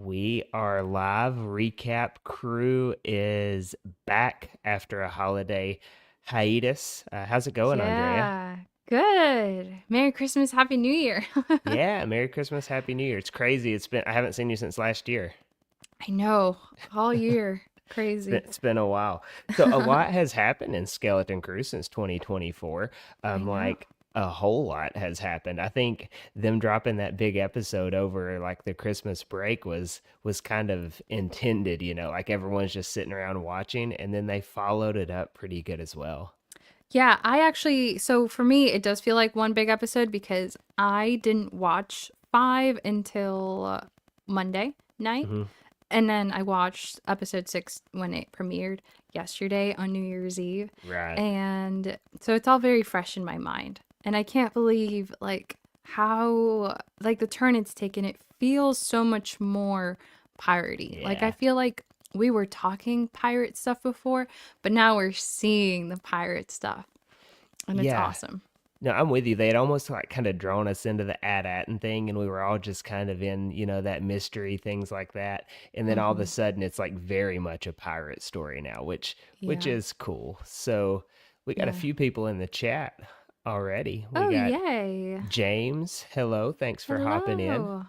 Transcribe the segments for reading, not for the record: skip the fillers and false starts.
We are live. Recap crew is back after a holiday hiatus. How's it going, Andrea? Yeah, good. Merry Christmas, Happy New Year. Yeah, Merry Christmas, Happy New Year. It's crazy. I haven't seen you since last year. I know, all year. It's been, Crazy. it's been a while. So a lot has happened in Skeleton Crew since 2024. I know. Like a whole lot has happened. I think them dropping that big episode over like the Christmas break was kind of intended, like everyone's just sitting around watching, and then they followed it up pretty good as well. Yeah, so for me, it does feel like one big episode because I didn't watch five until Monday night. Hmm. And then I watched episode six when it premiered yesterday on New Year's Eve. Right. And so it's all very fresh in my mind. And I can't believe how the turn it's taken. It feels so much more piratey. Like I Yeah. feel like we were talking pirate stuff before, but now we're seeing the pirate stuff. And it's Yeah. awesome. No, I'm with you. They had almost like kind of drawn us into the AT-AT and thing, and we were all just kind of in, that mystery, things like that. And then all of a Hmm. sudden, it's like very much a pirate story now, which Yeah. is cool. So we got a Yeah. few people in the chat already. We Oh, got yay. James. Hello, thanks for hopping in. Hello.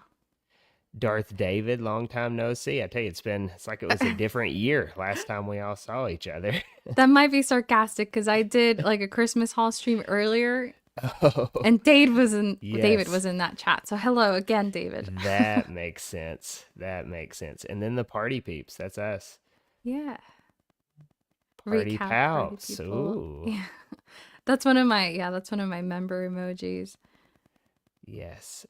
Darth David, long time no see. I tell you, it's like it was a different year last time we all saw each other. That might be sarcastic because I did like a Christmas haul stream earlier Oh, and David yes. was in that chat. So hello again, David. That makes sense. That makes sense. And then the party peeps, that's us. Yeah. Party Recap party pouts. people. Ooh. Yeah. That's one of my member emojis. Yes.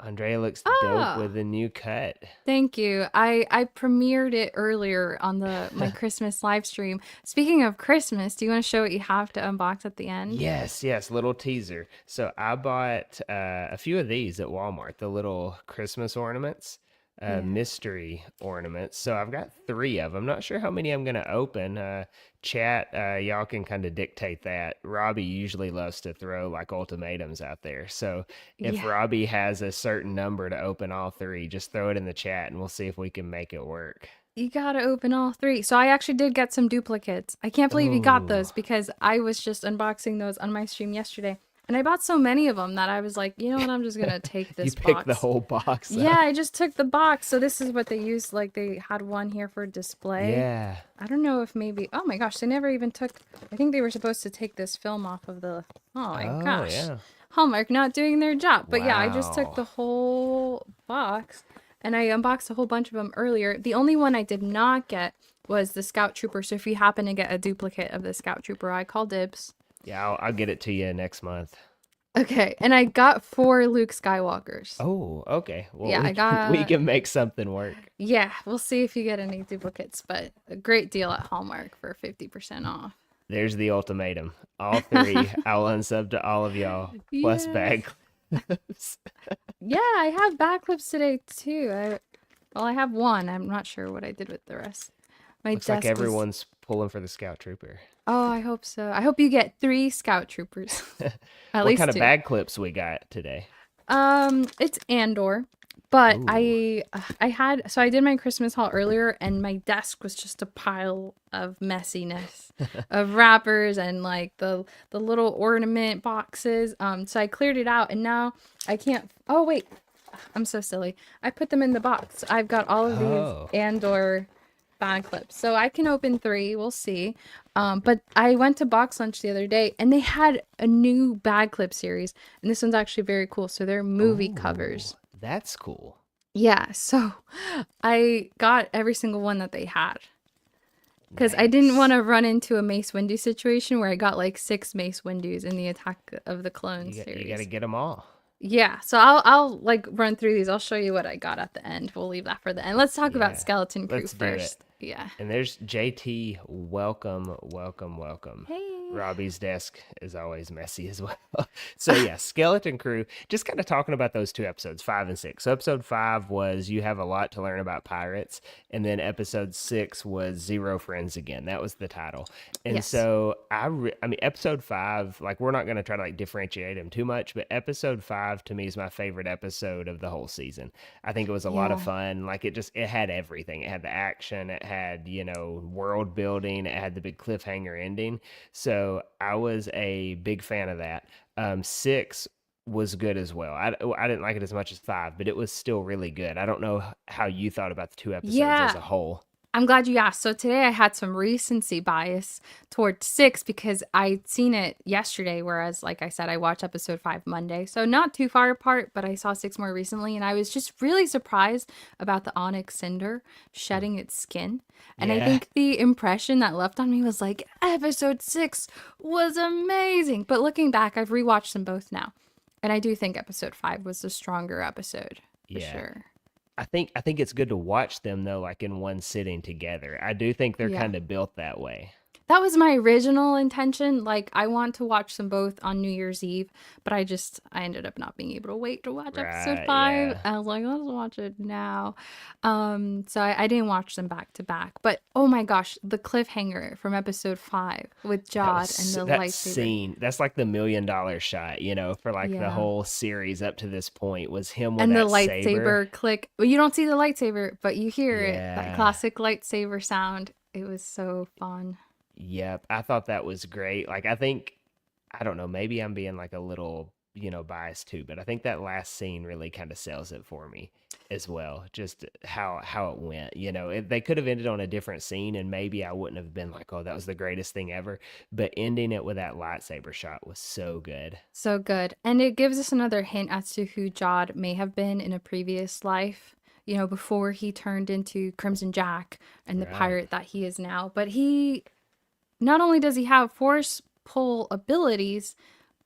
Andrea looks dope Oh, with a new cut. thank you. I premiered it earlier on the my Christmas live stream. Speaking of Christmas, do you want to show what you have to unbox at the end? Yes, yes, little teaser. So I bought a few of these at Walmart, the little Christmas ornaments, Yeah. mystery ornaments. So I've got three of them. Not sure how many I'm going to open. Chat, y'all can kind of dictate that. Robbie usually loves to throw like ultimatums out there. So if Yeah. Robbie has a certain number to open all three, just throw it in the chat and we'll see if we can make it work. You gotta open all three. So I actually did get some duplicates. I can't believe you got Oh, those because I was just unboxing those on my stream yesterday. And I bought so many of them that I was like, you know what, I'm just gonna take you this picked the box. whole box Yeah, up. I just took the box. So this is what they used. Like they had one here for display. Yeah. I don't know if maybe, oh my gosh, they never even took, I think they were supposed to take this film off of the, oh my Oh, gosh. yeah. Hallmark not doing their job. But yeah, I just took Wow. the whole box and I unboxed a whole bunch of them earlier. The only one I did not get was the Scout Trooper. So if you happen to get a duplicate of the Scout Trooper, I call dibs. Yeah, I'll get it to you next month. Okay, and I got four Luke Skywalkers. Oh, okay. Well, Yeah, we I can we got, can make something work. yeah, we'll see if you get any duplicates, but a great deal at Hallmark for 50% off. There's the ultimatum. All three. I'll unsub to all of y'all plus Yes. bag clips. Yeah, I have back clips today too. I have one. I'm not sure what I did with the rest. My Looks like desk was. everyone's pulling for the scout trooper. Oh, I hope so. I hope you get three Scout Troopers. At What kind least of two. bag clips we got today? It's Andor, but Ooh. I had so I did my Christmas haul earlier, and my desk was just a pile of messiness, of wrappers and like the little ornament boxes. So I cleared it out, and now I can't. Oh wait, I'm so silly. I put them in the box. I've got all of these Oh. Andor bag clips, so I can open three. We'll see. But I went to Box Lunch the other day, and they had a new bag clip series, and this one's actually very cool. So they're movie Oh. covers. That's cool. Yeah, so I got every single one that they had because I didn't want Nice. to run into a Mace Windu situation where I got like six Mace Windus in the Attack of the Clones You got to series. get them all. Yeah, so I'll like run through these. I'll show you what I got at the end. We'll leave that for the end. Let's talk about Yeah. Skeleton Crew Let's do it. first. Yeah. And there's JT. Welcome, welcome, welcome. Hey. Robbie's desk is always messy as well. So yeah, Skeleton Crew. Just kind of talking about those two episodes, 5 and 6. So episode 5 was you have a lot to learn about pirates, and then episode 6 was Zero Friends Again. That was the title. And Yes. so I mean, episode 5, like we're not going to try to like differentiate them too much, but episode 5 to me is my favorite episode of the whole season. I think it was a lot of Yeah. fun. Like it had everything. It had the action, it had, world building, it had the big cliffhanger ending. So I was a big fan of that. 6 was good as well. I didn't like it as much as 5, but it was still really good. I don't know how you thought about the two episodes as Yeah. a whole. I'm glad you asked. So today I had some recency bias towards 6 because I'd seen it yesterday, whereas, like I said, I watched episode 5 Monday. So not too far apart, but I saw 6 more recently, and I was just really surprised about the onyx cinder Hmm. shedding its skin. And I Yeah. think the impression that left on me was like, episode 6 was amazing. But looking back, I've rewatched them both now. And I do think episode 5 was the stronger episode, for Yeah. sure. I think it's good to watch them though, like in one sitting together. I do think they're Yeah. kind of built that way. That was my original intention. Like, I want to watch them both on New Year's Eve, but I ended up not being able to wait to watch episode Right, 5. yeah. I was like, let's watch it now. So I didn't watch them back to back. But oh my gosh, the cliffhanger from episode 5 with Jod and the That lightsaber. scene. That's like the $1 million shot, for like the Yeah. whole series up to this point was him with And the that saber. lightsaber click. Well, you don't see the lightsaber, but you hear it. That Yeah. classic lightsaber sound. It was so fun. Yep, I thought that was great. Like, I don't know, maybe I'm being like a little, biased too, but I think that last scene really kind of sells it for me as well. Just how it went. They could have ended on a different scene, and maybe I wouldn't have been like, oh, that was the greatest thing ever. But ending it with that lightsaber shot was so good. So good. And it gives us another hint as to who Jod may have been in a previous life, before he turned into Crimson Jack and the Right. pirate that he is now. But he not only does he have force pull abilities,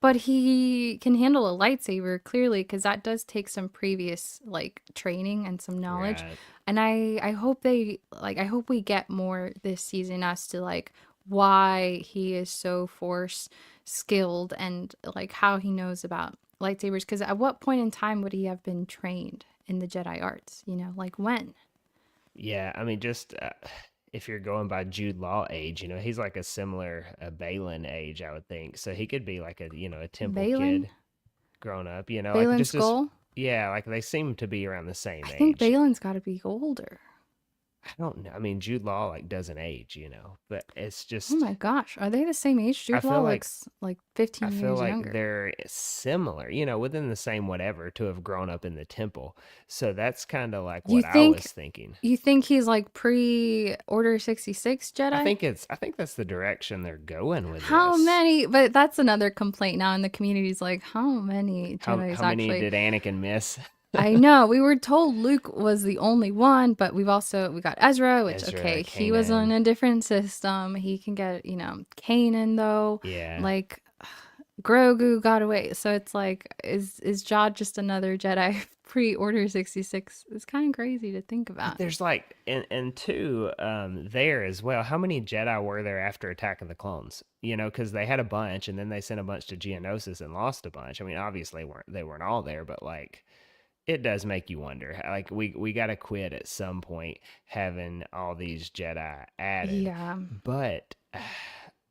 but he can handle a lightsaber clearly because that does take some previous like training and some knowledge. Right. And I hope I hope we get more this season as to like why he is so force skilled and like how he knows about lightsabers, because at what point in time would he have been trained in the Jedi arts, like when? Yeah, I mean, just if you're going by Jude Law age, he's like a similar Balin age, I would think. So he could be like a temple Balin? kid grown up, like Balin just as, Skull? yeah, like they seem to be around the same I think age. Balin's got to be older. I don't know. I mean, Jude Law like doesn't age, but it's Oh just my gosh, are they the same age? I Jude Law feel like looks like I 15 feel years like younger. they're similar, within the same whatever to have grown up in the temple. So that's kind of like You what I think was thinking. you think he's like pre Order 66 Jedi? I think that's the direction they're going with How this. many? But that's another complaint now in the community is like, how many Jedi's How many actually? did Anakin miss? I know we were told Luke was the only one, but we got Ezra, which Ezra, okay, he was on Kanan. a different system. He can get, Kanan though. Yeah. Like Grogu got away. So it's like, is Jod just another Jedi pre-Order 66? It's kind of crazy to think But about. there's like and two there as well. How many Jedi were there after Attack of the Clones? Because they had a bunch, and then they sent a bunch to Geonosis and lost a bunch. I mean, obviously they weren't all there, but like it does make you wonder. Like we got to quit at some point having all these Jedi added. Yeah. But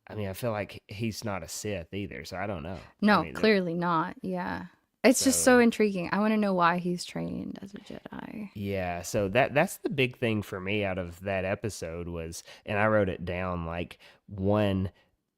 I mean, I feel like he's not a Sith either, so I don't know. I No, mean, clearly not. Yeah. It's just so so intriguing. I want to know why he's trained as a Jedi. yeah, so that's the big thing for me out of that episode was, and I wrote it down, like one,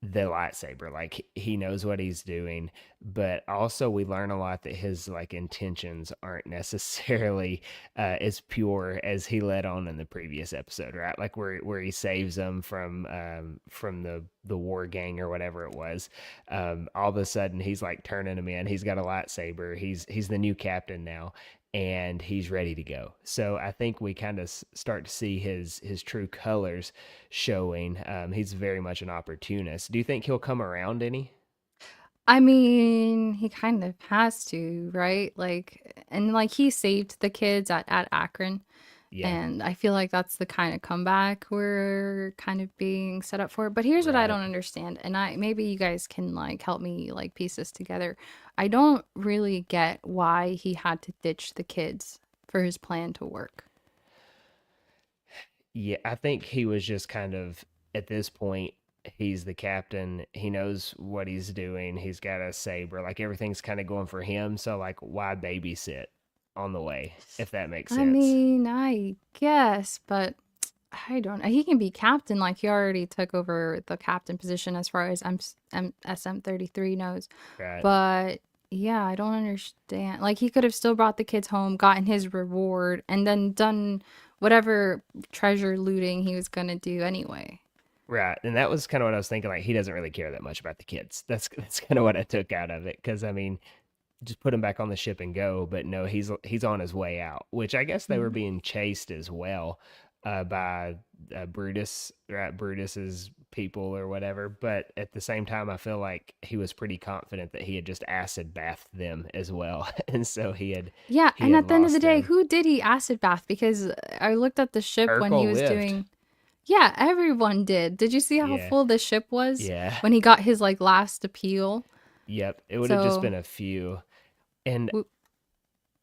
the lightsaber, like he knows what he's doing, but also we learn a lot that his like intentions aren't necessarily as pure as he let on in the previous episode, right? Like where he saves them from the war gang or whatever it was. All of a sudden he's like turning him in. He's got a lightsaber. He's the new captain now, and he's ready to go. So I think we kind of start to see his true colors showing. He's very much an opportunist. Do you think he'll come around any? I mean, he kind of has to, right? Like, and like he saved the kids at Akron. Yeah. And I feel like that's the kind of comeback we're kind of being set up for. But here's what I Right. don't understand, and I maybe you guys can like help me like piece this together. I don't really get why he had to ditch the kids for his plan to work. Yeah, I think he was just kind of at this point, he's the captain. He knows what he's doing. He's got a saber. Like everything's kind of going for him. So like why babysit on the way, if that makes I sense. mean, I guess, but I don't know. He can be captain, like he already took over the captain position as far as SM33 knows. Right. But yeah, I don't understand. Like he could have still brought the kids home, gotten his reward, and then done whatever treasure looting he was gonna do anyway. Right. And that was kind of what I was thinking. Like he doesn't really care that much about the kids. That's kind of what I took out of it. Cause I mean, just put him back on the ship and go. But no, he's on his way out, which I guess they were Mhm. being chased as well by Brutus, right? Brutus's people or whatever. But at the same time, I feel like he was pretty confident that he had just acid bathed them as well, and so Yeah, he and had at the end of the lost day, them. who did he acid bath? Because I looked at the ship when he Urkel was lived. doing. Yeah, everyone did. Did you see how Yeah, full the ship was yeah, when he got his like last appeal? yep. It would have just So, been a few, and w-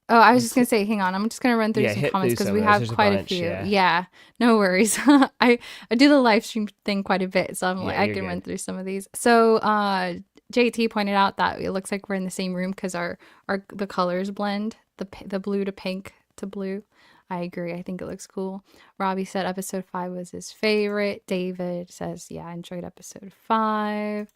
oh, I was just s- gonna say, hang on, I'm just gonna run through yeah, some hit comments through because some of we those. have There's a quite a bunch. few. Yeah, Yeah, no worries. I do the live stream thing quite a bit, so I'm yeah, like I you're can run good. through some of these. So, JT pointed out that it looks like we're in the same room because our the colors blend, the blue to pink to blue. I agree. I think it looks cool. Robbie said episode 5 was his favorite. David says, yeah, I enjoyed episode 5.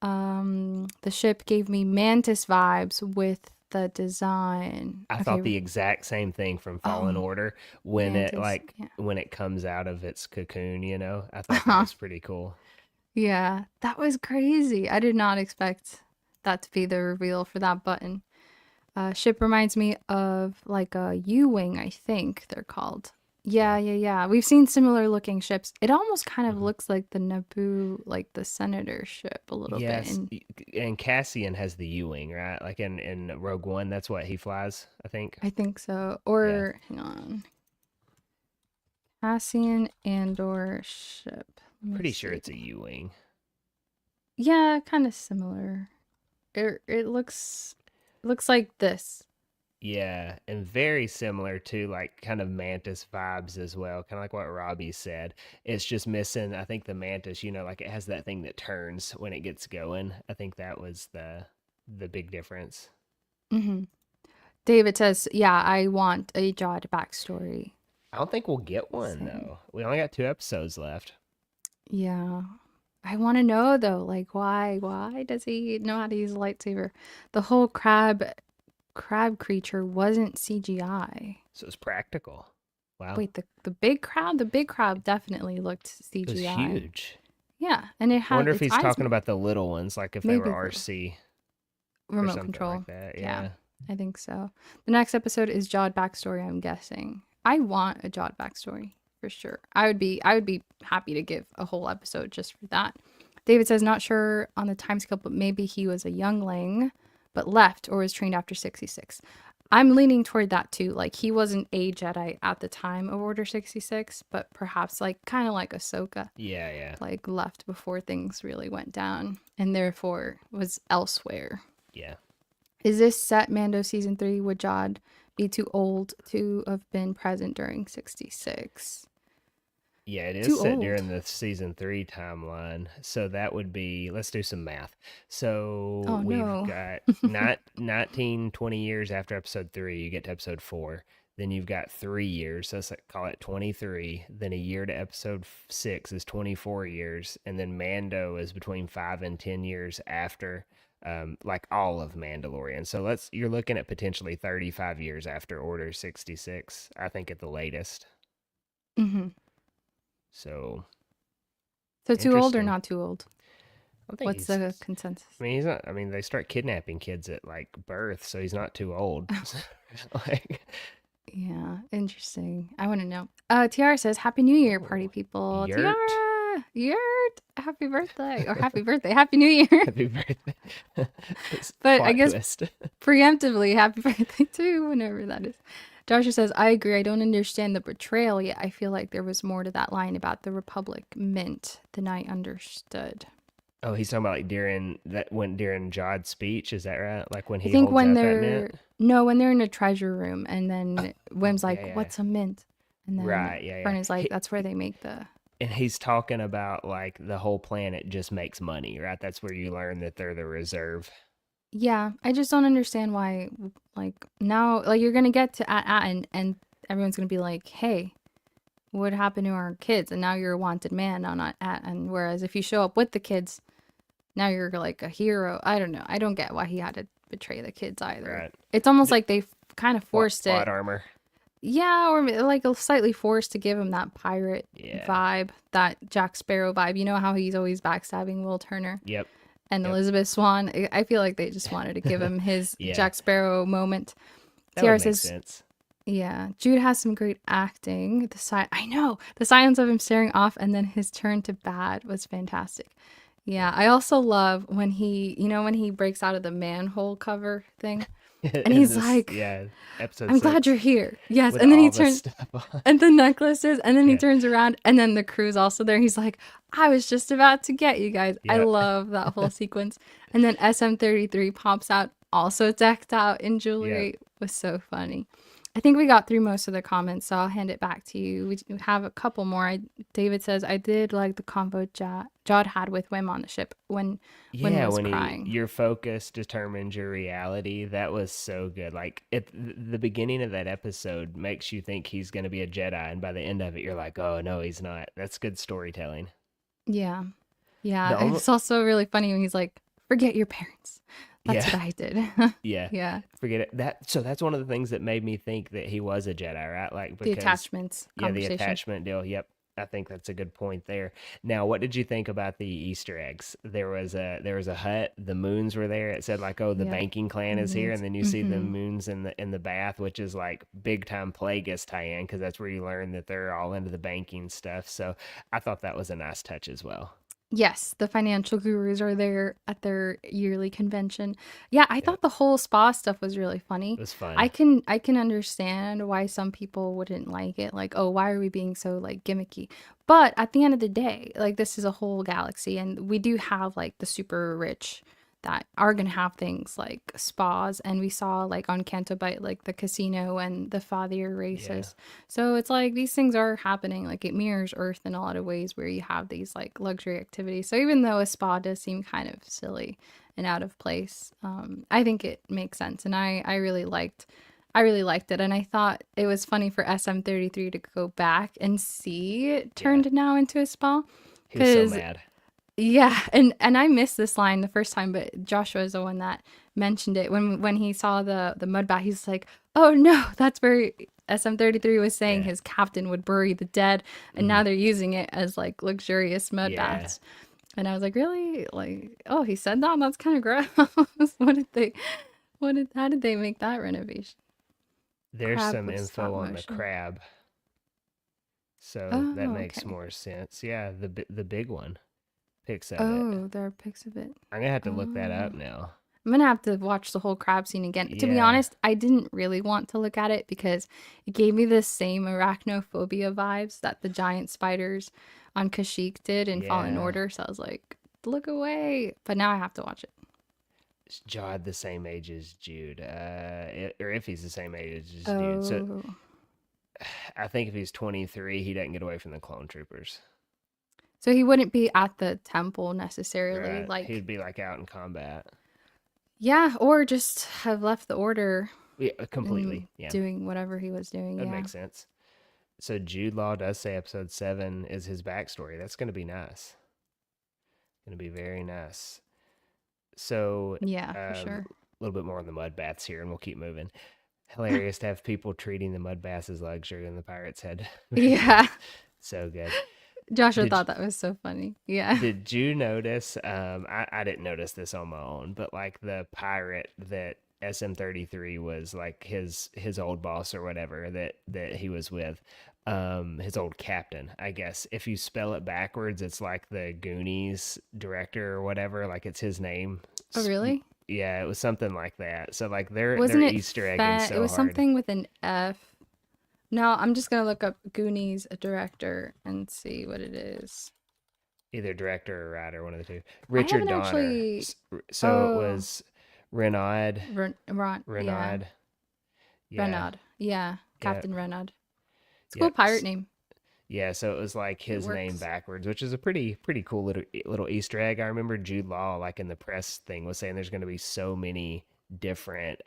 The ship gave me Mantis vibes with the design. I Okay. thought the exact same thing from Fallen Oh, Order when it Mantis. like Yeah. when it comes out of its cocoon, you know. I thought that was pretty cool. Yeah, that was crazy. I did not expect that to be the reveal for that button. Ship reminds me of like a U-wing, I think they're called. Yeah. Yeah. We've seen similar looking ships. It almost kind of Hmm. looks like the Naboo, like the Senator ship a little bit. Yes, And and Cassian has the U-wing, right? Like in Rogue One, that's what he flies, I think. I think so. Yeah. Or hang on. Cassian Andor ship. Let me Pretty sure see. it's a U-wing. Yeah, kind of similar. It looks like this. Yeah, and very similar to like kind of Mantis vibes as well, kind of like what Robbie said. It's just missing, I think the Mantis, you know, like it has that thing that turns when it gets going. I think that was the big difference. Hmm. David says, "Yeah, I want a Jod backstory." I don't think we'll get one Same. though. We only got 2 episodes left. Yeah. I want to know though, like why? Why does he know how to use a lightsaber? The whole crab creature wasn't CGI. So it's practical. Wow. Wait, the big crab? The big crab definitely looked It was CGI. huge. Yeah, and it I had wonder if its he's eyes talking about the little ones, like if they were maybe the RC or remote something control. like that. Yeah, Yeah. I think so. The next episode is Jod backstory, I'm guessing. I want a Jod backstory for sure. I would be happy to give a whole episode just for that. David says not sure on the time scale, but maybe he was a youngling but left or was trained after 66. I'm leaning toward that too. Like he wasn't a Jedi at the time of Order 66, but perhaps like kind of like Ahsoka, Yeah, yeah. like left before things really went down and therefore was elsewhere. Yeah. Is this set Mando season 3? Would Jod be too old to have been present during 66? Yeah, it is Too set old. during the season 3 timeline. So that would be, let's do some math. So Oh we've no. got not 19, 20 years after episode 3, you get to episode 4. Then you've got 3 years. So let's call it 23. Then a year to episode 6 is 24 years. And then Mando is between 5 and 10 years after like all of Mandalorian. So you're looking at potentially 35 years after Order 66, I think at the latest. Hmm. So So too old or interesting. not too old? I don't think What's he's. the consensus? I mean, he's not. I mean, they start kidnapping kids at like birth, so he's not too old. Like, Yeah, interesting. I want to know. Tiara says, Happy New Year, party oh, people. yurt. Tiara, Yurt, happy birthday. Or happy birthday, Happy New Year. Happy birthday. It's But I plot guess twist. preemptively, happy birthday too, whenever that is. Joshua says, I agree. I don't understand the betrayal yet. I feel like there was more to that line about the Republic Mint than I understood. Oh, he's talking about like during Jod's speech, is that right? Like when I he think holds when out that mint? they're no, when they're in a treasure room, and Oh, then oh Wim's yeah, like, yeah. "What's a mint?" And then Right, yeah, yeah. Fern is like, "That's where they make the." And he's talking about like the whole planet just makes money, right? That's where you learn that they're the reserve. Yeah, I just don't understand why. Like now, like you're gonna get to at and everyone's gonna be like, "Hey, what happened to our kids?" And now you're a wanted man on at and whereas if you show up with the kids, now you're like a hero. I don't know. I don't get why he had to betray the kids either. Right. It's almost D- like they kind of forced plot it. armor. Yeah, or like a slightly forced to give him that pirate Yeah. vibe, that Jack Sparrow vibe. You know how he's always backstabbing Will Turner Yep. and Yep. Elizabeth Swann. I feel like they just wanted to give him his Yeah. Jack Sparrow moment. That would Tiara make says, sense. yeah, Jude has some great acting. I know the silence of him staring off and then his turn to bad was fantastic. Yeah, Yeah. I also love when when he breaks out of the manhole cover thing and In he's this, like, yeah, episode I'm glad you're 6 here. Yes. with And then he all the turns stuff on. and the necklaces, and then he Yeah. turns around and then the crew's also there. He's like, I was just about to get you guys. I Yep. love that whole sequence. And then SM33 pops out, also decked out in Yep. jewelry. It was so funny. I think we got through most of the comments, so I'll hand it back to you. We have a couple more. David says, I did like the convo Jod had with Wim on the ship when Wim Yeah, was when crying. your focus determines your reality, that was so good. Like at the beginning of that episode makes you think he's going to be a Jedi, and by the end of it, you're like, oh no, he's not. That's good storytelling. Yeah. The Yeah. only, It's also really funny when he's like, forget your parents. That's yeah, what I did. yeah, Yeah. forget it. So that's one of the things that made me think that he was a Jedi, right? Like The because attachments yeah, the conversation. attachment deal. Yep. I think that's a good point there. Now, what did you think about the Easter eggs? There was a hut. The moons were there. It said like, "Oh, the Yep. banking clan The is here," and moons. then you see the Mm-hmm. moons in the bath, which is like big time Plagueis tie-in because that's where you learn that they're all into the banking stuff. So I thought that was a nice touch as well. Yes, the financial gurus are there at their yearly convention. Yeah, I Yeah, thought the whole spa stuff was really it funny. was fun. I can understand why some people wouldn't like it. Like, oh, why are we being so like gimmicky? But at the end of the day, like this is a whole galaxy and we do have like the super rich that are gonna have things like spas and we saw like on Canto Bight like the casino and the fathier Yeah, races. So it's like these things are happening. Like it mirrors Earth in a lot of ways where you have these like luxury activities. So even though a spa does seem kind of silly and out of place, I think it makes sense. And I really liked it. And I thought it was funny for SM33 to go back and see it yeah. turned now into a spa. He was so Cause mad. yeah, and I missed this line the first time, but Joshua is the one that mentioned it when he saw the mud bath. He's like, "Oh no, that's where SM33 was saying Yeah. his captain would bury the dead, and Hmm. now they're using it as like luxurious mud Yeah. baths." And I was like, "Really? Like, oh, he said that? That's kind of gross. What did they? How did they make that renovation? There's Crab some with stop info on the motion. crab, so that Oh, makes okay. more sense. Yeah, the big one. Pics of it. Oh, there are pics of it. I'm gonna have to look that up Oh. now. I'm gonna have to watch the whole crab scene again. To be Yeah, honest, I didn't really want to look at it because it gave me the same arachnophobia vibes that the giant spiders on Kashyyyk did in Fallen yeah. Order. So I was like, look away. But now I have to watch it. Is Jod the same age as Jude? Or if he's the same age as Jude. So Oh. I think if he's 23, he doesn't get away from the clone troopers. So he wouldn't be at the temple necessarily. Right. Like, He'd be like out in combat. yeah, or just have left the order Yeah, completely. and Yeah, doing whatever he was doing. that Yeah. makes sense. So Jude Law does say episode 7 is his backstory. That's going to be nice. Going to be very nice. So, Yeah, for a sure. little bit more on the mud baths here, and we'll keep moving. Hilarious to have people treating the mud baths as luxury in the Pirates' Head. Yeah. So good. Joshua Did thought that was so funny. Yeah. did you notice? I didn't notice this on my own, but like the pirate that SM33 was like his old boss or whatever that he was with, his old captain, I guess. If you spell it backwards, it's like the Goonies director or whatever. Like it's his name. Oh, really? Yeah, it was something like that. So like they're Wasn't it Easter egging Fett? It so was hard. something with an F. No, I'm just gonna look up Goonies director and see what it is. Either director or writer, one of the two. I Richard haven't Donner. actually. So it Oh, was Renaud. Yeah, Renaud. Yeah. Renaud. Yeah, Yeah. Captain Renaud. It's a cool Yep. pirate name. Yeah, so it was like It his name works. backwards, which is a pretty cool little Easter egg. I remember Jude Law, like in the press thing, was saying there's going to be so many different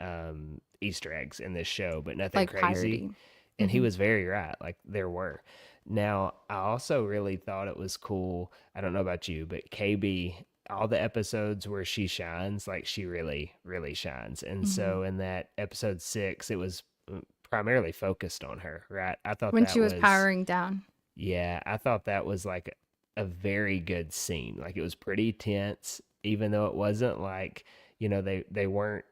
Easter eggs in this show, but nothing Like crazy. piratey. And he was very right. Like there were. Now, I also really thought it was cool. I don't know about you, but KB, all the episodes where she shines, like she really shines. And Hmm. so in that episode 6, it was primarily focused on her, right? I thought When she that was was powering down. yeah, I thought that was like a very good scene. Like it was pretty tense, even though it wasn't like, they weren't,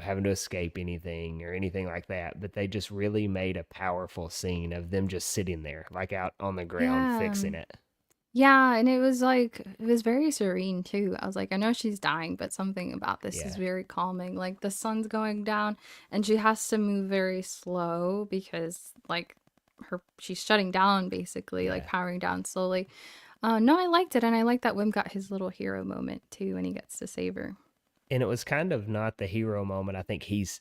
having to escape anything or anything like that, but they just really made a powerful scene of them just sitting there, like out on the ground Yeah. fixing it. Yeah, and it was very serene too. I was like, I know she's dying, but something about this is Yeah. very calming. Like the sun's going down and she has to move very slow because like she's shutting down basically, like Yeah. powering down slowly. No, I liked it, and I like that Wim got his little hero moment too when he gets to save her. And it was kind of not the hero moment. I think his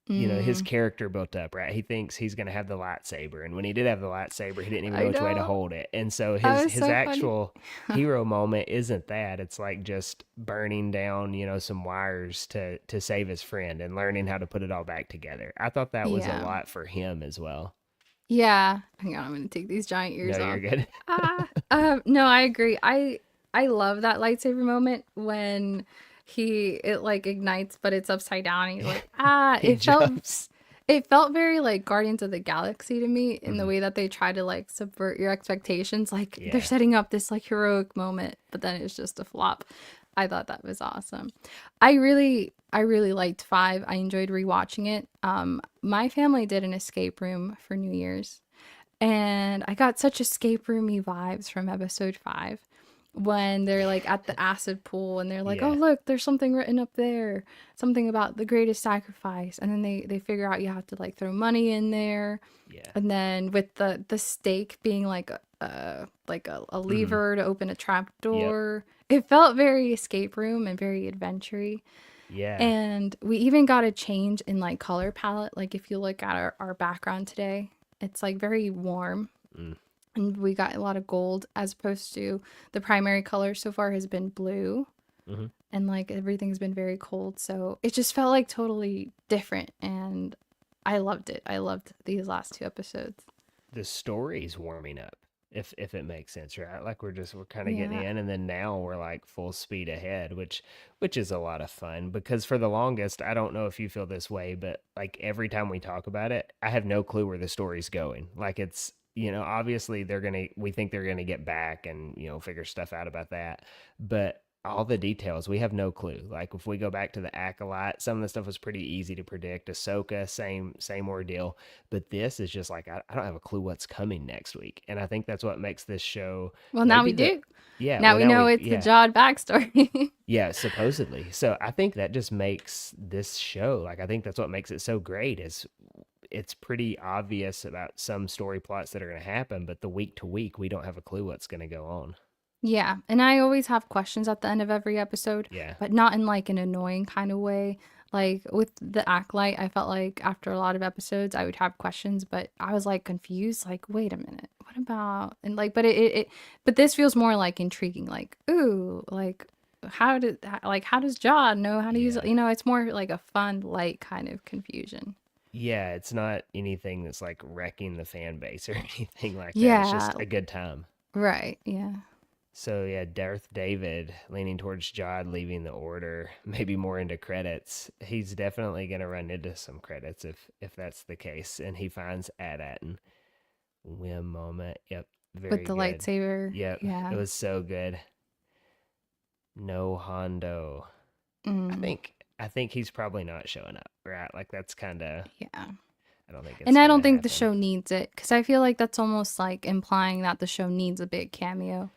Mm, character built up, right? He thinks he's going to have the lightsaber, and when he did have the lightsaber, he didn't even know I which way to know. hold it. And so That his was his so funny. actual hero moment isn't that. It's like just burning down, some wires to save his friend and learning how to put it all back together. I thought that was a Yeah. lot for him as well. Yeah. Hang on, I'm gonna take these giant No, ears you're off. good. Ah. No, I agree. I love that lightsaber moment when it like ignites, but it's upside down. And he's like, ah. He jumps. It felt very like Guardians of the Galaxy to me in the Mhm. way that they try to like subvert your expectations. Like they're Yeah. setting up this like heroic moment, but then it's just a flop. I thought that was awesome. I really liked 5. I enjoyed rewatching it. My family did an escape room for New Year's, and I got such escape roomy vibes from episode 5 when they're like at the acid pool and they're like, "Oh, Yeah. look, there's something written up there. Something about the greatest sacrifice." And then they figure out you have to like throw money in there. Yeah. And then with the stake being like a Mhm. lever to open a trap Yep. door. It felt very escape room and very adventure. Yeah. And we even got a change in like color palette. Like if you look at our background today, it's like very warm Mm. and we got a lot of gold as opposed to the primary color so far has been blue Mhm. and like everything's been very cold. So it just felt like totally different and I loved it. I loved these last 2 episodes. The story's warming up, if it makes sense, right? Like we're kind of getting Yeah. in, and then now we're like full speed ahead, which is a lot of fun, because for the longest, I don't know if you feel this way, but like every time we talk about it, I have no clue where the story's going. Like it's, obviously we think they're gonna get back and, figure stuff out about that, but all the details, we have no clue. Like if we go back to the Acolyte, some of the stuff was pretty easy to predict. Ahsoka, same ordeal. But this is just like I don't have a clue what's coming next week, and I think that's what makes this show Well, now maybe we the do. yeah. Now Well, we now know we it's the yeah Jod backstory. yeah supposedly. So I think that just makes this show, like, I think that's what makes it so great is it's pretty obvious about some story plots that are going to happen, but the week to week we don't have a clue what's going to go on. Yeah, and I always have questions at the end of every episode, Yeah. but not in like an annoying kind of way. Like with the Acolyte, I felt like after a lot of episodes, I would have questions, but I was like confused. Like, wait a minute, what about? And like, but this feels more like intriguing. Like, ooh, like how does John know how to use it? Yeah. It's more like a fun, light kind of confusion. Yeah, it's not anything that's like wrecking the fan base or anything like that. It's Yeah, just a good time. right. Yeah. So yeah, Darth David leaning towards Jod leaving the order, maybe more into credits. He's definitely gonna run into some credits if that's the case. And he finds AT-AT and whim moment. Yep, With very the good. lightsaber. Yep, it Yeah. was so good. No Hondo. I Mm, think I think he's probably not showing up, right? Like that's kinda yeah. I don't think And it's I gonna don't think the happen. show needs it because I feel like that's almost like implying that the show needs a big cameo,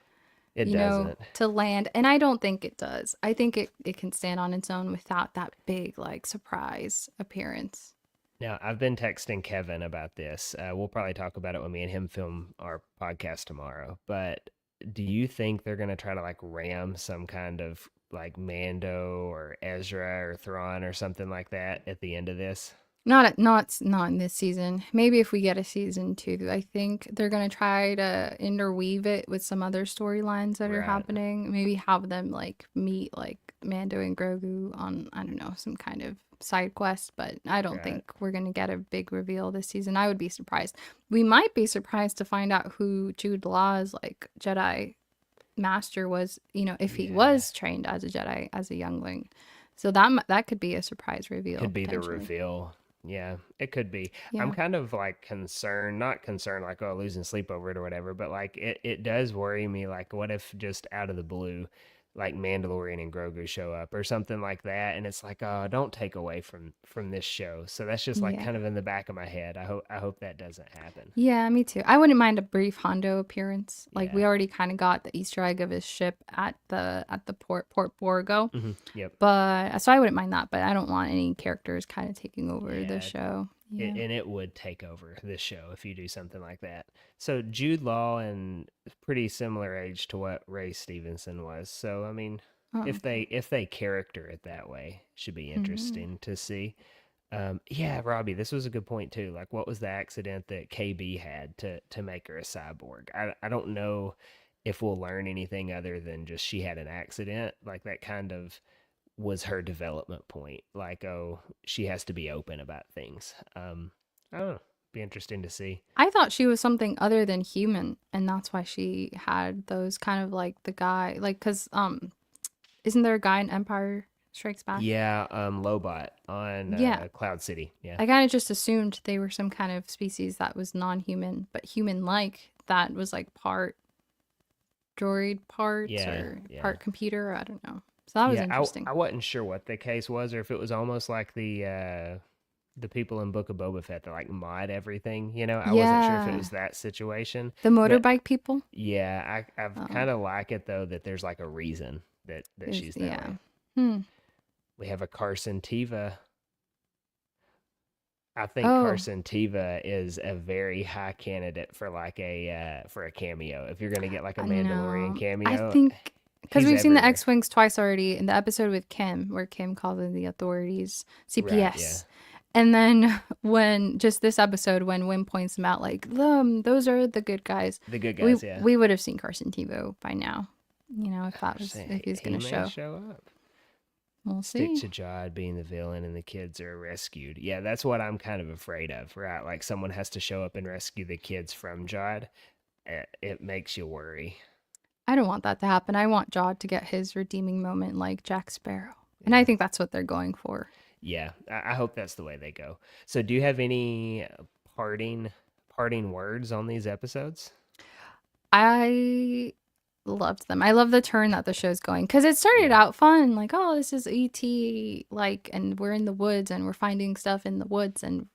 It doesn't. to land. And I don't think it does. I think it can stand on its own without that big, like, surprise appearance. Now, I've been texting Kevin about this. We'll probably talk about it when me and him film our podcast tomorrow. But do you think they're going to try to like ram some kind of like Mando or Ezra or Thrawn or something like that at the end of this? Not in this season. Maybe if we get a season two, I think they're gonna try to interweave it with some other storylines that are Right, happening. Maybe have them like meet like Mando and Grogu on, I don't know, some kind of side quest, but I don't right. think we're gonna get a big reveal this season. I would be surprised. We might be surprised to find out who Jude Law's like Jedi master was, if he Yeah. was trained as a Jedi as a youngling. So that could be a surprise reveal Could be the potentially. reveal. Yeah, it could be. I'm Yeah. kind of like concerned, not concerned like, oh, losing sleep over it or whatever, but like it does worry me. Like, what if just out of the blue, like Mandalorian and Grogu show up or something like that, and it's like, oh, don't take away from this show. So that's just like Yeah. kind of in the back of my head. I hope that doesn't happen. Yeah, me too. I wouldn't mind a brief Hondo appearance. Like we Yeah. already kind of got the Easter egg of his ship at the Port Borgo, Yep. but so I wouldn't mind that. But I don't want any characters kind of taking over the Yeah. show. It, Yeah. and it would take over this show if you do something like that. So Jude Law and pretty similar age to what Ray Stevenson was. So I mean, Oh, okay. if they character it that way, should be Hmm. interesting to see. Yeah, Robbie, this was a good point too. Like, what was the accident that KB had to make her a cyborg? I don't know if we'll learn anything other than just she had an accident. Like that kind of was her development point. Like, oh, she has to be open about things. I don't know. Be interesting to see. I thought she was something other than human, and that's why she had those kind of like the guy, like, cause isn't there a guy in Empire Strikes Back? Yeah, Lobot on Yeah, Cloud City. Yeah, I kind of just assumed they were some kind of species that was non-human, but human-like, that was like part droid parts yeah, or yeah, part computer. I don't know. So that was yeah. interesting. I wasn't sure what the case was, or if it was almost like the people in Book of Boba Fett that like mod everything. You know, I wasn't sure if it Yeah, was that situation, the but motorbike people. yeah, I've Oh, kind of like it though that there's like a reason that is she's that yeah. way. Hmm. We have a Carson Tiva. I think Oh, Carson Tiva is a very high candidate for like a for a cameo. If you're gonna get like a I Mandalorian know. I cameo, think because he's we've seen the everywhere. X-wings twice already in the episode with Kim, where Kim calls in the authorities Right? Yeah. CPS. And then when just this episode, when Wim points them out, like, those are the good guys, The good we guys. Yeah. we would have seen Carson Tebow by now. I'm If saying he was he gonna may show. show up. We'll Stick see. to Jod being the villain and the kids are rescued. Yeah, that's what I'm kind of afraid of, right? Like someone has to show up and rescue the kids from Jod. It makes you worry. I don't want that to happen. I want Jod to get his redeeming moment like Jack Sparrow. And I Yeah. think that's what they're going for. Yeah, I hope that's the way they go. So, do you have any parting parting words on these episodes? I loved them. I love the turn that the show's going because it started Yeah. out fun, like, oh, this is ET, like, and we're in the woods and we're finding stuff in the woods, and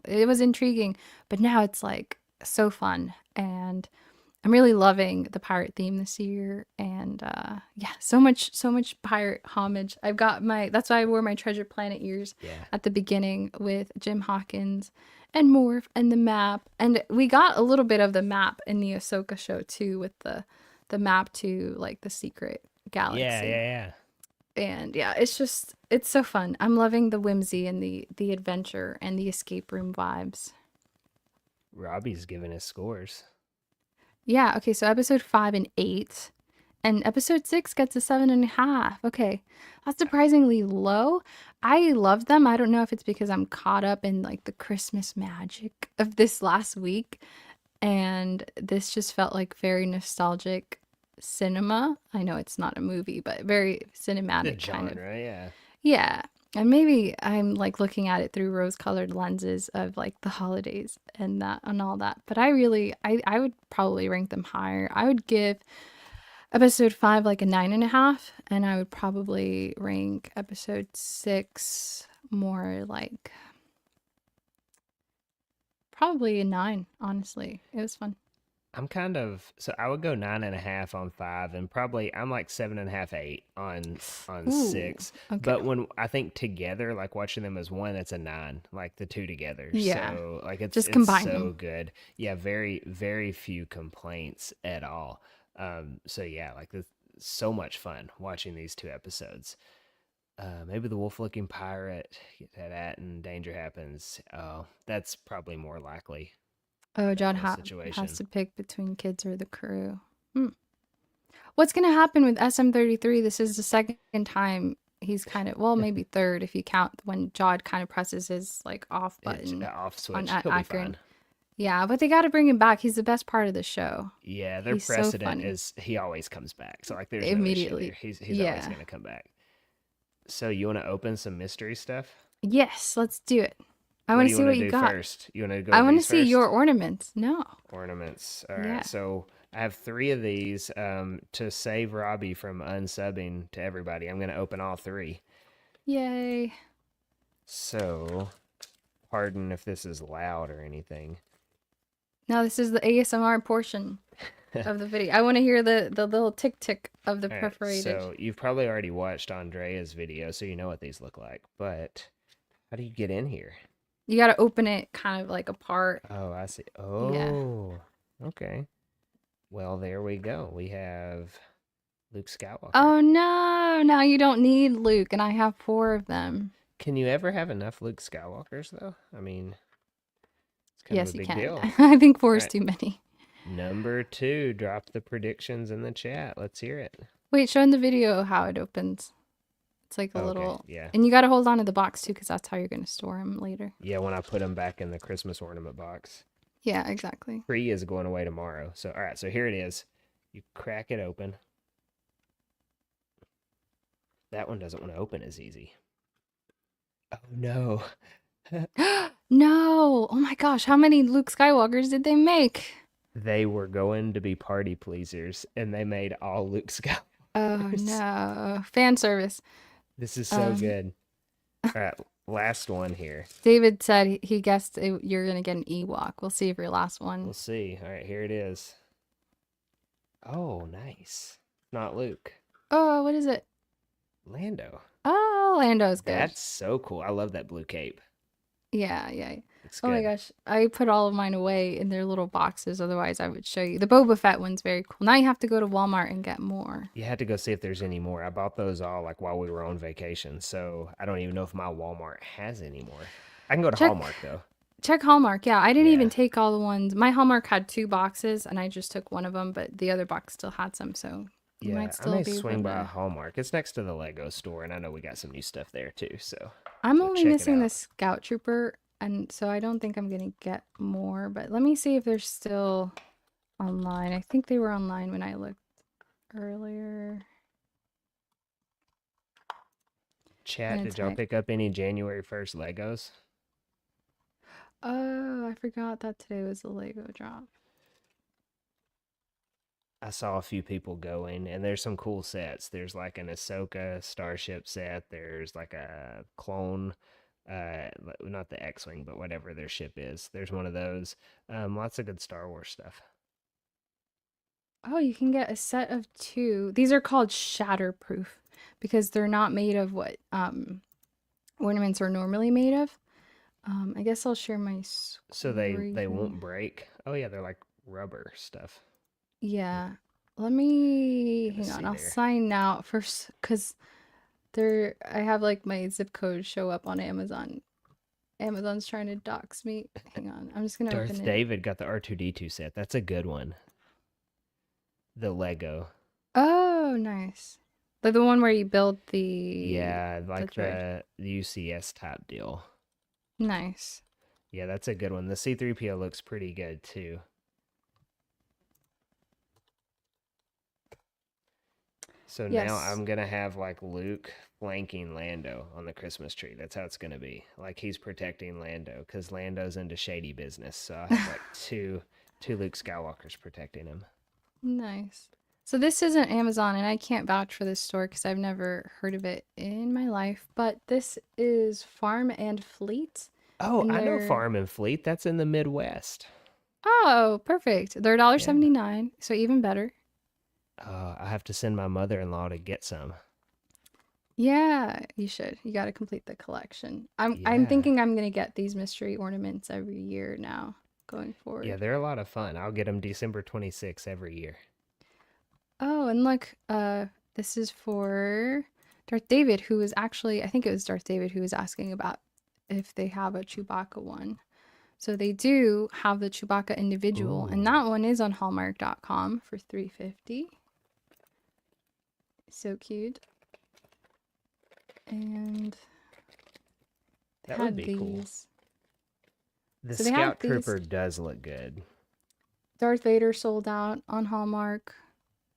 it was intriguing. But now it's like so fun, and I'm really loving the pirate theme this year, and yeah, so much pirate homage. That's why I wore my Treasure Planet ears Yeah. at the beginning with Jim Hawkins and Morph and the map, and we got a little bit of the map in the Ahsoka show too, with the map to like the secret Yeah, galaxy. yeah, And yeah, it's so fun. I'm loving the whimsy and the adventure and the escape room vibes. Robbie's giving us scores. Yeah, okay, so episode 5 and 8. And episode 6 gets a 7.5. Okay. That's surprisingly low. I love them. I don't know if it's because I'm caught up in like the Christmas magic of this last week. And this just felt like very nostalgic cinema. I know it's not a movie, but very The cinematic kind of. genre, yeah. Yeah. And maybe I'm like looking at it through rose-colored lenses of like the holidays and that and all that. But I would probably rank them higher. I would give episode 5 like a 9.5, and I would probably rank episode 6 more like probably a 9, honestly. It was fun. I'm kind of so I would go 9.5 on 5, and probably I'm like 7.5, 8 on Ooh, 6. okay. But when I think together, like watching them as one, it's a 9, like the two together. Yeah, So like it's just it's combining. so good. Yeah, very few complaints at all. So yeah, like it's so much fun watching these two episodes. Maybe the wolf looking pirate, that and danger happens. Oh, that's probably more likely, Oh, that John whole has situation. to pick between kids or the crew. Hmm. What's gonna happen with SM33? This is the second time he's kind of, well, maybe third if you count when Jod kind of presses his like off It's button off on switch. He'll be Akron. fine. Yeah, but they got to bring him back. He's the best part of the show. Yeah, their He's so precedent funny. is he always comes back. So like there's no issue there. Immediately. He's always Yeah. gonna come back. So you wanna open some mystery stuff? Yes, let's do it. I What want do to you see wanna what you do got. first? You wanna go I with want to these see your first? ornaments. No. Ornaments. All right. Yeah. So I have three of these. To save Robbie from unsubbing to everybody, I'm gonna open all three. Yay. So pardon if this is loud or anything. Now this is the ASMR portion of the video. I want to hear the little tick tick of the All right, perforated. so you've probably already watched Andrea's video, so you know what these look like. But how do you get in here? You got to open it kind of like apart. Oh, I see. Yeah. Oh, okay. Well, there we go. We have Luke Skywalker. Oh no, now you don't need Luke, and I have four of them. Can you ever have enough Luke Skywalkers, though? I mean, it's kind of a Yes, you big can. deal. I think four All is right. too many. Number two, drop the predictions in the chat. Let's hear it. Wait, show in the video how it opens. It's like a Okay, little, yeah. and you got to hold on to the box too, because that's how you're going to store them later. Yeah, when I put them back in the Christmas ornament box. Yeah, exactly. Free is going away tomorrow. So, all right, so here it is. You crack it open. That one doesn't want to open as easy. Oh no. No! Oh my gosh, how many Luke Skywalkers did they make? They were going to be party pleasers and they made all Luke Oh Skywalkers. no. Fan service. This is so Um, good. All right, last one here. David said he guessed you're going to get an Ewok. We'll see if your last We'll one. see. All right, here it is. Oh, nice. Not Luke. Oh, what is it? Lando. Oh, Lando's good. That's so cool. I love that blue cape. Yeah, yeah. Looks Oh my good. gosh. I put all of mine away in their little boxes. Otherwise, I would show you. The Boba Fett one's very cool. Now you have to go to Walmart and get more. You had to go see if there's any more. I bought those all like while we were on vacation, so I don't even know if my Walmart has any more. I can go to Check Hallmark though. check Hallmark. Yeah, I didn't even Yeah. take all the ones. My Hallmark had two boxes and I just took one of them, but the other box still had some, so you Yeah, might I still may be able swing by to. Hallmark. It's next to the Lego store, and I know we got some new stuff there too. I'm So only check it missing the out. Scout Trooper, and so I don't think I'm gonna get more, but let me see if they're still online. I think they were online when I looked earlier. Chat, And did it's y'all right. pick up any January 1st Legos? Oh, I forgot that today was the Lego drop. I saw a few people going, and there's some cool sets. There's like an Ahsoka starship set. There's like a clone, not the X-wing, but whatever their ship is. There's one of those. Lots of good Star Wars stuff. Oh, you can get a set of two. These are called shatterproof because they're not made of what ornaments are normally made of. I guess I'll share my So they screen. won't break. Oh yeah, they're like rubber stuff. Yeah. Let me Gonna hang on. see I'll there. sign out first because there I have like my zip code show up on Amazon. Amazon's trying to dox me. Hang on. I'm just gonna open Darth it. David got the R2D2 set. That's a good one. The Lego. Oh, nice. Like the one where you build Yeah, the like droid. the UCS type deal. Nice. Yeah, that's a good one. The C3PO looks pretty good too. So now Yes. I'm gonna have like Luke flanking Lando on the Christmas tree. That's how it's gonna be. Like he's protecting Lando because Lando's into shady business. So I have like two Luke Skywalkers protecting him. Nice. So this isn't Amazon, and I can't vouch for this store because I've never heard of it in my life. But this is Farm and Fleet, Oh, and I know they're Farm and Fleet. That's in the Midwest. Oh, perfect. They're Yeah. $1.79, so even better. I have to send my mother-in-law to get some. Yeah, you should. You got to complete the collection. I'm Yeah. thinking I'm gonna get these mystery ornaments every year now, going Yeah, forward. they're a lot of fun. I'll get them December 26th every year. Oh, and look, this is for Darth David, who was actually, I think it was Darth David who was asking about if they have a Chewbacca one. So they do have the Chewbacca individual, and Ooh, that one is on Hallmark.com for 350. So cute. And they that would had be cool. these. The So they had Scout these. Trooper does look good. Darth Vader sold out on Hallmark.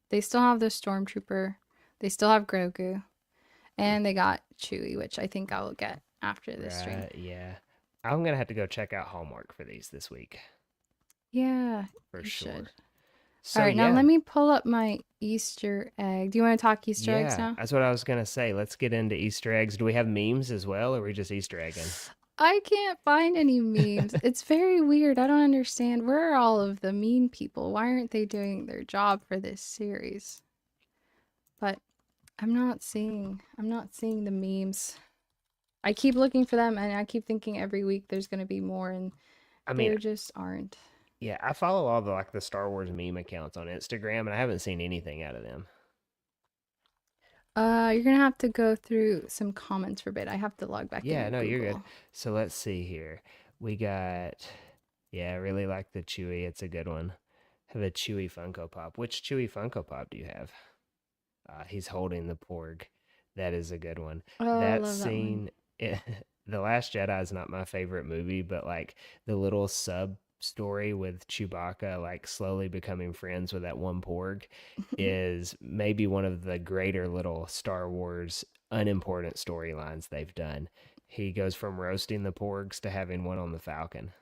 They still have the Stormtrooper. They still have Grogu. And they got Chewie, which I think I will get after this stream. Right, yeah. I'm gonna have to go check out Hallmark for these this week Yeah, for you should. sure. All So right, now yeah, let me pull up my Easter egg. Do you want to talk Easter eggs yeah, now? that's what I was gonna say. Let's get into Easter eggs. Do we have memes as well, or are we just Easter egging? I can't find any memes. It's very weird. I don't understand. Where are all of the mean people? Why aren't they doing their job for this series? But I'm not seeing the memes. I keep looking for them and I keep thinking every week there's going to be more and I mean, there just aren't. yeah, I follow all the like the Star Wars meme accounts on Instagram, and I haven't seen anything out of them. You're going to have to go through some comments for a bit. I have to log back Yeah, into no, you're good. Google. So let's see here. We got, yeah, I really like the Chewy. It's a good one. Have a Chewy Funko Pop. Which Chewy Funko Pop do you have? He's holding the Porg. That is a good one. Oh, I That love that one. scene, The Last Jedi is not my favorite movie, but like the little sub story with Chewbacca, like slowly becoming friends with that one Porg, is maybe one of the greater little Star Wars unimportant storylines they've done. He goes from roasting the Porgs to having one on the Falcon.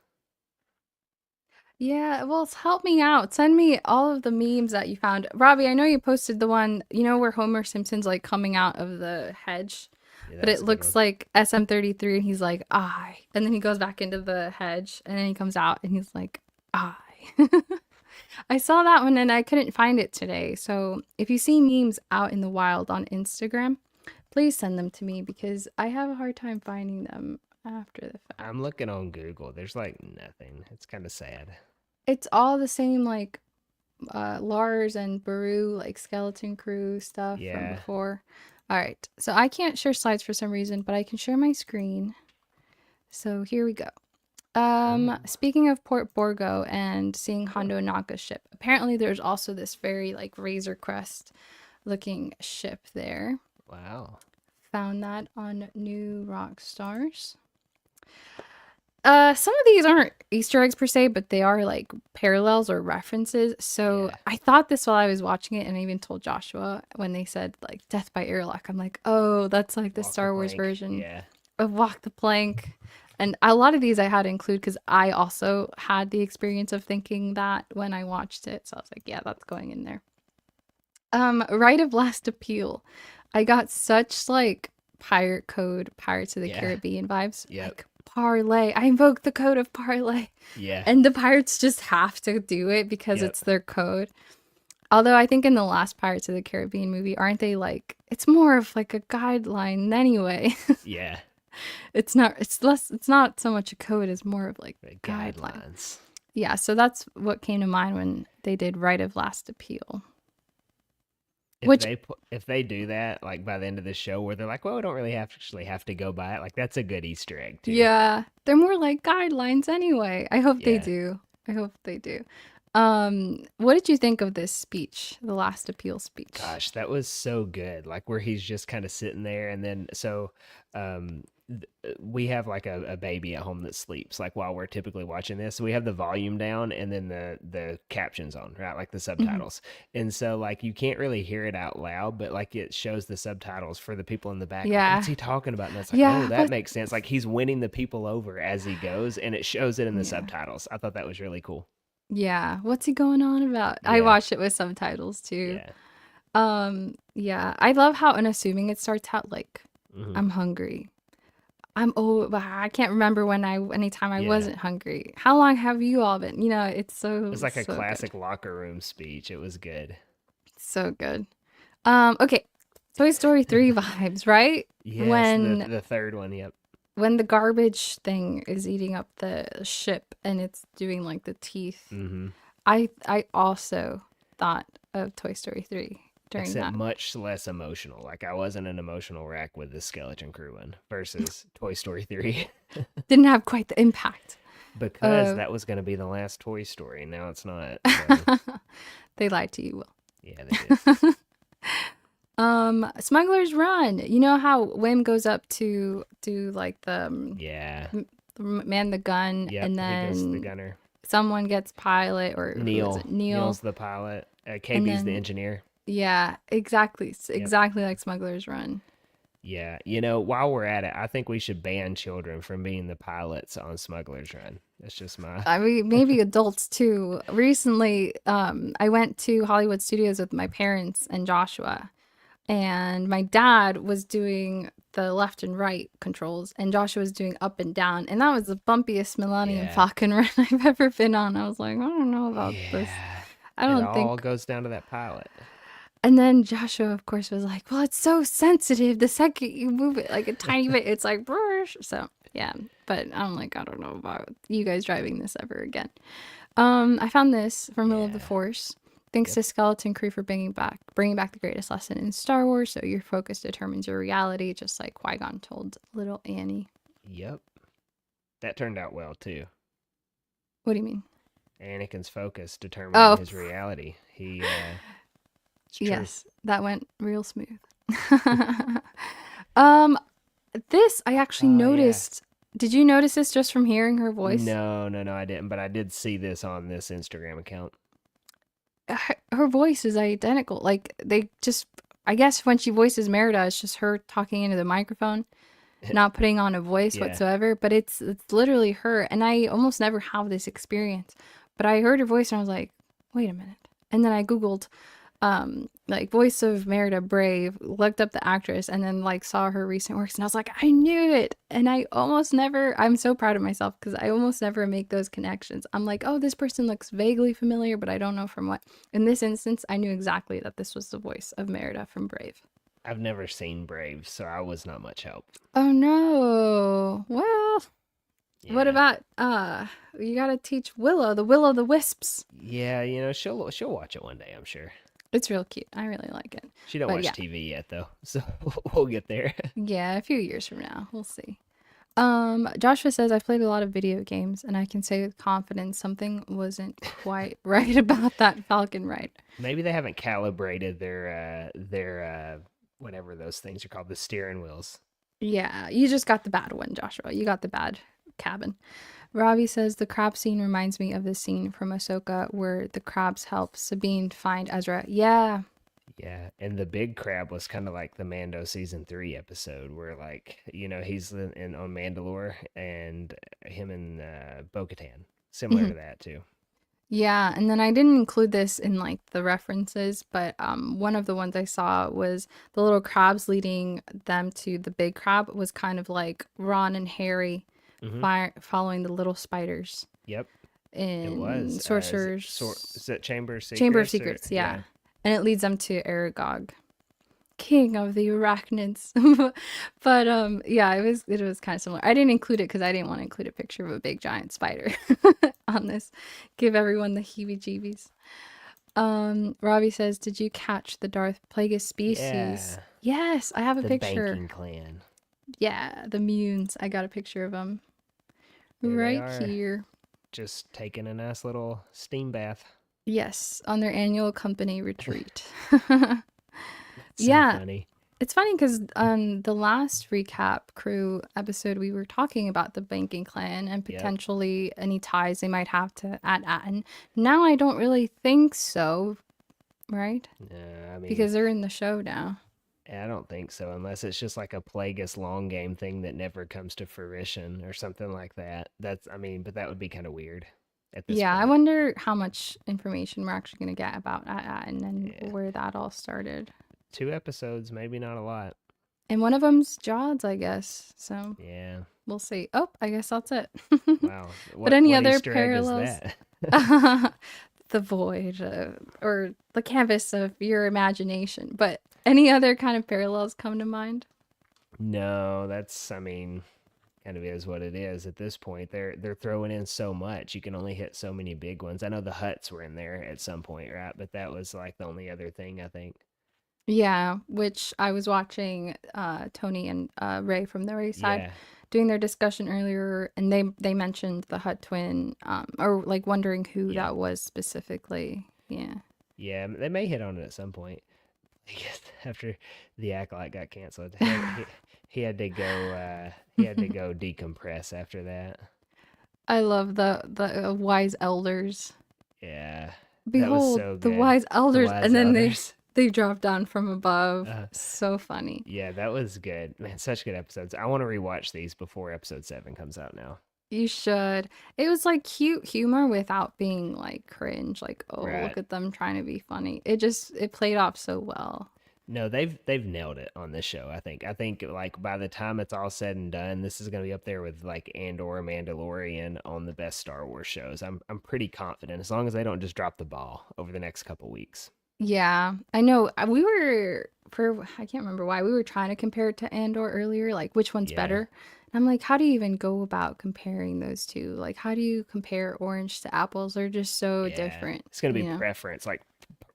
Yeah, well, help me out. Send me all of the memes that you found. Robbie, I know you posted the one, where Homer Simpson's like coming out of the hedge, Yeah, but that was it a good looks one. like SM-33 and he's like, I. And then he goes back into the hedge and then he comes out and he's like, I. I saw that one and I couldn't find it today. So if you see memes out in the wild on Instagram, please send them to me because I have a hard time finding them after the I'm fact. looking on Google. There's like nothing. It's kind of sad. It's all the same, like Lars and Baru, like Skeleton Crew stuff from Yeah. before. All right, so I can't share slides for some reason, but I can share my screen. So here we go. Oh. Speaking of Port Borgo and seeing Hondo Naga's ship, apparently there's also this very like Razor Crest looking ship there. Wow. Found that on New Rock Stars. Some of these aren't Easter eggs per se, but they are like parallels or references. So Yeah. I thought this while I was watching it, and I even told Joshua when they said like "death by airlock." I'm like, oh, that's like the Walk the Star Wars plank. version Yeah. of Walk the Plank. And a lot of these I had to include because I also had the experience of thinking that when I watched it. So I was like, yeah, that's going in there. Right of Last Appeal. I got such like pirate code, Pirates of the Yeah. Caribbean vibes. Yep. Like parlay. I invoke the code of parlay. Yeah. And the pirates just have to do it because Yep. it's their code. Although I think in the last Pirates of the Caribbean movie, aren't they like it's more of like a guideline anyway. Yeah. It's not so much a code as more of like The guideline. guidelines. Yeah, so that's what came to mind when they did Right of Last Appeal. Which If they do that, like by the end of the show, where they're like, "Well, we don't really have to go by it," like that's a good Easter egg too. yeah, they're more like guidelines anyway. I hope they Yeah. do. I hope they do. What did you think of this speech, the last appeal speech? Gosh, that was so good. Like where he's just kind of sitting there, and then we have like a baby at home that sleeps like while we're typically watching this. So we have the volume down, and then the captions on, right? Like the Mhm. subtitles. And so like you can't really hear it out loud, but like it shows the subtitles for the people in the back. Like, what's Yeah. he talking about? And it's like, oh, Yeah, that what? makes sense. Like he's winning the people over as he goes, and it shows it in the Yeah. subtitles. I thought that was really cool. Yeah. What's he going on about? I Yeah. watched it with subtitles too. Yeah. Yeah. I love how unassuming it starts out like Hmm. I'm hungry. I'm old, but I can't remember anytime I Yeah. wasn't hungry. How long have you all been? It's It so was like a so good. classic locker room speech. It was good. So good. Okay. Toy Story 3 vibes, right? Yes, the When the third one. Yep. when the garbage thing is eating up the ship and it's doing like the teeth. Mm-hmm. I also thought of Toy Story 3 during Except that. much less emotional. Like I wasn't an emotional wreck with the Skeleton Crew one versus Toy Story 3 Didn't have quite the impact because of that was going to be the last Toy Story. Now it's not. So they lied to you, yeah, they did. Will. Smuggler's Run. You know how Wim goes up to do like Yeah. man the gun, Yep. and He goes to the then gunner. someone gets pilot, or who is Neil. it? Neil. Neil's the pilot. And KB's the then engineer. yeah, exactly. Yep. Exactly like Smuggler's Run. Yeah. You know, while we're at it, I think we should ban children from being the pilots on Smuggler's Run. That's just my. I mean, maybe adults too. Recently, I went to Hollywood Studios with my parents and Joshua, and my dad was doing the left and right controls, and Joshua was doing up and down, and that was the bumpiest Millennium Yeah. Falcon run I've ever been on. I was like, I don't know about this. Yeah. I It don't all think. goes down to that pilot. And then Joshua, of course, was like, "Well, it's so sensitive. The second you move it like a tiny bit, it's like brush." So yeah, but I'm like, I don't know about you guys driving this ever again. I found this from Middle of the Yeah. Force. Thanks Yep. to Skeleton Crew for bringing back the greatest lesson in Star Wars. So your focus determines your reality, just like Qui-Gon told little Annie. Yep. That turned out well too. What do you mean? Anakin's focus determining Oh, his reality. It's true. yes, that went real smooth. um, this I actually Oh yeah. noticed. Did you notice this just from hearing her voice? No, no, no, I didn't. But I did see this on this Instagram account. Her voice is identical. Like they just, I guess when she voices Merida, it's just her talking into the microphone, not putting on a voice Yeah. whatsoever. But it's literally her, and I almost never have this experience. But I heard her voice, and I was like, wait a minute. And then I googled like voice of Merida Brave, looked up the actress, and then like saw her recent works, and I was like, I knew it. And I almost never, I'm so proud of myself because I almost never make those connections. I'm like, oh, this person looks vaguely familiar, but I don't know from what. In this instance, I knew exactly that this was the voice of Merida from Brave. I've never seen Brave, so I was not much help. Oh no. Well, what Yeah. about you gotta teach Willow, the Will o' the Wisps. Yeah, you know, she'll watch it one day, I'm sure. It's real cute. I really like it. She don't But watch yeah. TV yet though. So we'll get there. Yeah, a few years from now. We'll see. Joshua says I've played a lot of video games and I can say with confidence something wasn't quite right about that Falcon ride. Maybe they haven't calibrated their whatever those things are called, the steering wheels. Yeah, you just got the bad one, Joshua. You got the bad cabin. Robbie says the crab scene reminds me of the scene from Ahsoka where the crabs help Sabine find Ezra. Yeah, Yeah, and the big crab was kind of like the Mando season 3 episode where, like, you know, he's in on Mandalore and him and Bo-Katan. Similar mhm. to that too. Yeah, and then I didn't include this in like the references, but one of the ones I saw was the little crabs leading them to the big crab was kind of like Ron and Harry Hmm. following the little spiders Yep, it in was. Is Sorcerer's it Chamber of Chamber of Secrets or Secrets, yeah. yeah? And it leads them to Aragog, king of the arachnids. But yeah, it was kind of similar. I didn't include it because I didn't want to include a picture of a big giant spider on this. Give everyone the heebie-jeebies. Robbie says, "Did you catch the Darth Plagueis species?" Yeah, Yes, I have a the picture. banking clan. Yeah, the Munes. I got a picture of them There they right are, here. just taking a nice little steam bath. Yes, on their annual company retreat. That's so Yeah, funny. it's funny because on the last recap crew episode, we were talking about the banking clan and Yep. potentially any ties they might have to Atten. Now I don't really think so, right? I mean, Because they're in the show now. I don't think so, unless it's just like a Plagueis long game thing that never comes to fruition or something like that. I mean, but that would be kind of weird at this Yeah, I point. wonder how much information we're actually going to get about Atten and Yeah. where that all started. 2 episodes, maybe not a lot. And one of them's Jaws, I guess. So Yeah. we'll see. Oh, I guess that's it. Wow. But What any what other Easter egg is parallels? that? The void, or the canvas of your imagination. But any other kind of parallels come to mind? No, that's I mean, kind of is what it is at this point. They're throwing in so much. You can only hit so many big ones. I know the huts were in there at some point, right? But that was like the only other thing I think. Yeah, which I was watching Tony and Ray from the Ray side Yeah. doing their discussion earlier, and they mentioned the Hut twin, or like wondering who Yeah. that was specifically. Yeah. Yeah, they may hit on it at some point. I guess after the Acolyte got canceled, he had to go he had to go decompress after that. I love the wise elders. Yeah. That was Behold, so the good. wise The elders, and Wise then Elders. they drop down from above. Uh, So funny. yeah, that was good. Man, such good episodes. I want to rewatch these before episode 7 comes out now. You should. It was like cute humor without being like cringe, like, oh, Right. look at them trying to be funny. It played off so well. No, they've nailed it on this show. I think. I think like by the time it's all said and done, this is going to be up there with like Andor, Mandalorian on the best Star Wars shows. I'm pretty confident as long as they don't just drop the ball over the next couple weeks. Yeah, I know. We were for I can't remember why we were trying to compare it to Andor earlier, like which one's Yeah, better. And I'm like, how do you even go about comparing those two? Like, how do you compare orange to apples? They're just so yeah. different, It's going to you be know? preference, like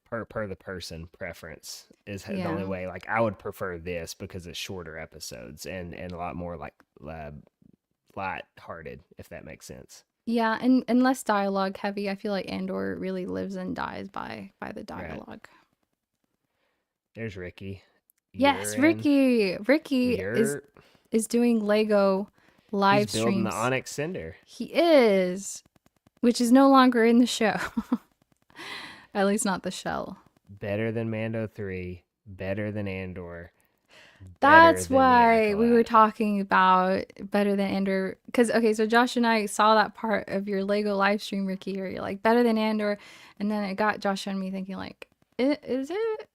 per the person preference is the only Yeah. way. Like I would prefer this because it's shorter episodes and a lot more like light-hearted, if that makes sense. Yeah, and less dialogue heavy. I feel like Andor really lives and dies by the Right. dialogue. There's Ricky. You're Yes, in. Ricky. Ricky You're. is doing Lego He's live building the streams. Onyx Cinder. He is, which is no longer in the show. At least not the shell. Better than Mando 3. Better than Andor. Better That's than the why we were Acolyte. talking about better than Andor. Because, okay, so Josh and I saw that part of your Lego live stream, Ricky, where you're like, better than Andor. And then it got Josh and me thinking, like, is it?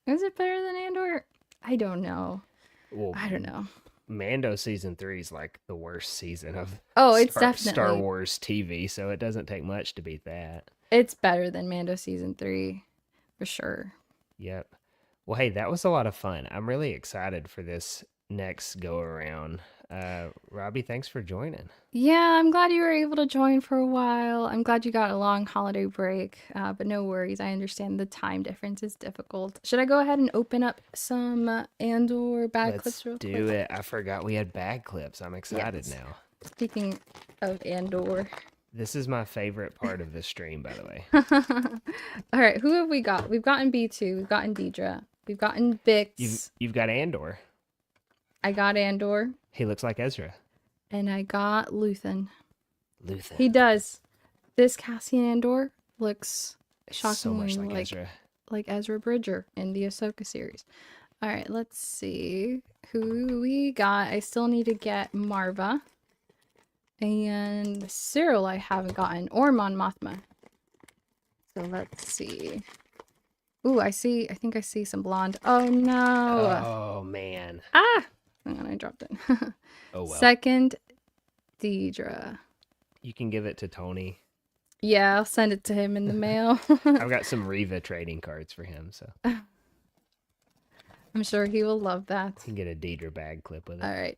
Is it better than Andor? I don't know. Well, I don't know. Mando season 3 is like the worst season of Oh, it's Star definitely, Wars TV, so it doesn't take much to beat that. it's better than Mando season 3, for sure. Yep. Well, hey, that was a lot of fun. I'm really excited for this next go around. Robbie, thanks for joining. Yeah, I'm glad you were able to join for a while. I'm glad you got a long holiday break, but no worries. I understand the time difference is difficult. Should I go ahead and open up some Andor bad Let's clips real do quick? it. I forgot we had bag clips. I'm excited Yes. now. Speaking of Andor. This is my favorite part of the stream, by the way. All right, who have we got? We've gotten B2, we've gotten Deidre, we've gotten You've Bix. you've got Andor. I got Andor, He looks like Ezra. and I got Luthen. Luthen. He does. This Cassian Andor looks It's so shockingly much like Ezra. like Ezra Bridger in the Ahsoka series. All right, let's see who we got. I still need to get Marva and Cyril. I haven't gotten, or Mon Mothma. So let's see. Ooh, I think I see some blonde. Oh no! Oh man. Ah, hang on, I dropped it. Oh well. Second, Deidre. You can give it to Tony. Yeah, I'll send it to him in the mail. I've got some Riva trading cards for him, so I'm sure he will love that. you can get a Deidre bag clip with it. All right.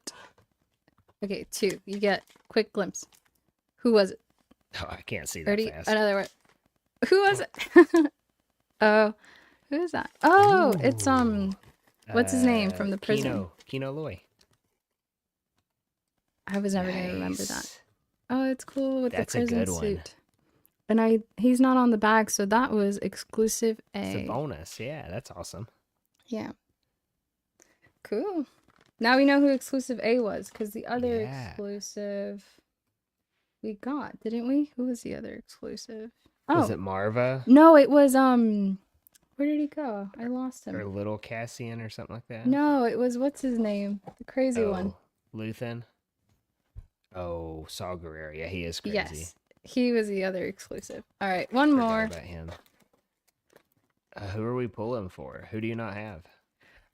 Okay, 2. You get quick glimpse. Who was it? Oh, I can't see that Ready? fast. Another one. Who was it? Oh, who is that? Oh, it's what's his name from the prison? Kino Loy. I was never gonna remember that. Nice. Oh, it's cool with That's the a prison good one. suit. And he's not on the bag, so that was exclusive It's a A. bonus. Yeah, that's awesome. Yeah. Cool. Now we know who exclusive A was, because the other Yeah. exclusive we got, didn't we? Who was the other exclusive? Was Oh, it Marva no, it was where did he go? I lost or him. Little Cassian or something like that? No, it was what's his name? The crazy one. Oh, Luthen. Oh, Saul Guerrero. Yeah, he is crazy. Yes. He was the other exclusive. All right, one Forgot more. about him. Who are we pulling for? Who do you not have?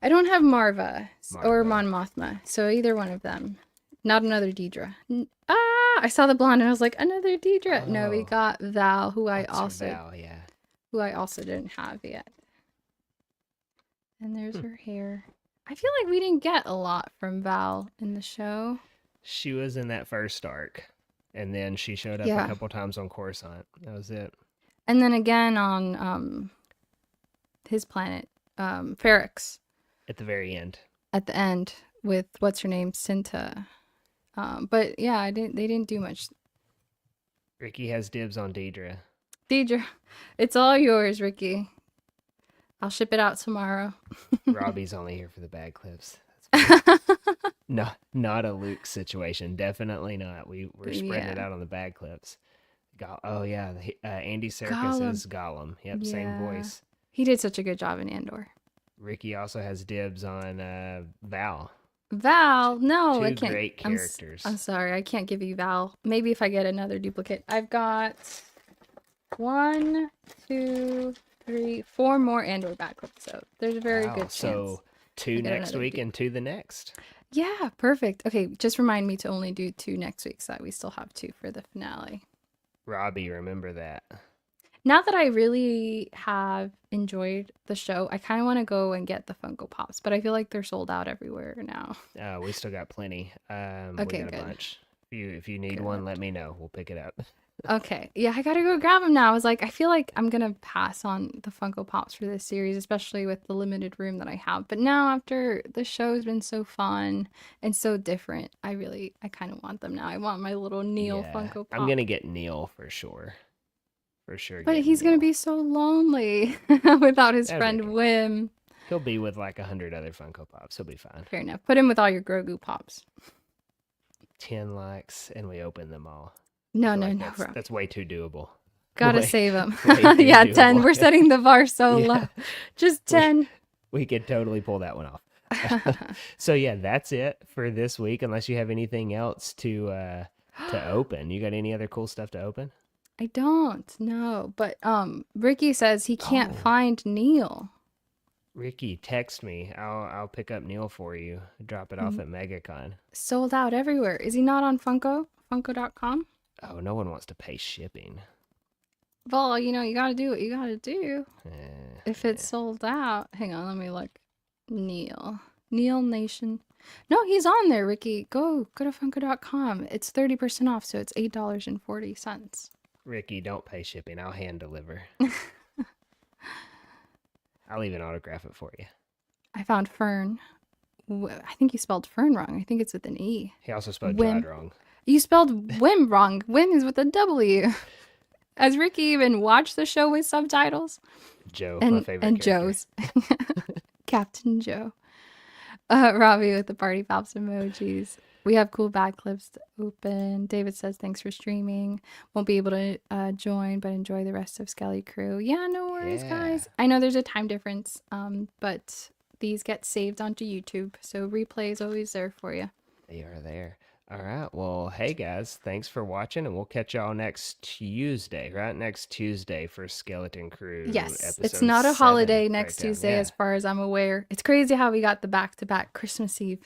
I don't have Marva or Marva. Mon Mothma, so either one of them. Not another Deidre. I saw the blonde and I was like, another Deidre. No, we Oh, got Val, what's her Val? Yeah. who I also didn't have yet. And there's Hmm. her hair. I feel like we didn't get a lot from Val in the show. She was in that first arc, and then she showed up a Yeah. couple times on Coruscant. That was it. And then again on his planet, Ferrix At the very end. at the end with what's her name, Cinta. But yeah, they didn't do much. Ricky has dibs on Deidre. Deidre, it's all yours, Ricky. I'll ship it out tomorrow. Robbie's only here for the bag clips. No, not a Luke situation. Definitely not. We're spreading it Yeah. out on the bag clips. Oh yeah, Andy Serkis Gollum. is Gollum. Yep, same Yeah. voice. He did such a good job in Andor. Ricky also has dibs on Val. Val, no, I Two can't. great characters. I'm sorry, I can't give you Val. Maybe if I get another duplicate. I've got 1, 2, 3, 4 more Andor backups, so there's a very Wow, good chance. so two I get next another week and two the next. Yeah, perfect. Okay, just remind me to only do 2 next week so that we still have 2 for the finale. Robbie, remember that. Now that I really have enjoyed the show, I kind of want to go and get the Funko Pops, but I feel like they're sold out everywhere now. We still got plenty. Okay, we got a good. bunch. If you need Good. one, let me know. We'll pick it up. Okay, yeah, I gotta go grab them now. I was like, I feel like I'm gonna pass on the Funko Pops for this series, especially with the limited room that I have. But now, after the show's been so fun and so different, I kind of want them now. I want my little Neil Yeah, Funko Pop. I'm gonna get Neil for sure. For sure. But get he's gonna Neil. be so lonely without his That's friend okay. Wim. He'll be with like 100 other Funko Pops. He'll be fine. Fair enough. Put him with all your Grogu Pops. 10 likes, and we open them all. No, I feel no, like no, that's, bro. that's way too doable. Gotta way- save him. way too Yeah, 10. doable. We're setting the bar so Yeah. low. Just 10. We could totally pull that one off. So yeah, that's it for this week. Unless you have anything else to open. You got any other cool stuff to open? I don't know, but Ricky says he can't Oh. find Neil. Ricky, text me. I'll pick up Neil for you. Drop it off at MegaCon. Sold out everywhere. Is he not on Funko.com? Oh, no one wants to pay shipping. Well, you know, you gotta do what you gotta do. Eh, If it's sold out, hang on, let me look. Neil Nation. No, he's on there, Ricky. Go to Funko.com. It's 30% off, so it's $8.40. Ricky, don't pay shipping. I'll hand deliver. I'll even autograph it for you. I found Fern. I think you spelled Fern wrong. I think it's with an E. He also spelled Wim. Jod wrong. You spelled Wim wrong. Wim is with a W. Has Ricky even watched the show with subtitles? Joe, my favorite And character. Joe's. Captain Joe. Robbie with the party pops emojis. We have cool bag clips to open. David says, thanks for streaming. Won't be able to join, but enjoy the rest of Skelly Crew. Yeah, no worries, Yeah. guys. I know there's a time difference, but these get saved onto YouTube, so replay is always there for you. They are there. All right. Well, hey guys, thanks for watching, and we'll catch y'all next Tuesday, right? Next Tuesday for Skeleton Crew. Yes, it's episode not a 7 holiday next breakdown. Tuesday, Yeah. as far as I'm aware. It's crazy how we got the back-to-back Christmas Eve,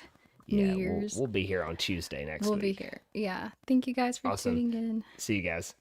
New Yeah, Year's. we'll be here on Tuesday next We'll week. be here. Yeah. Thank you guys for Awesome. tuning in. See you guys.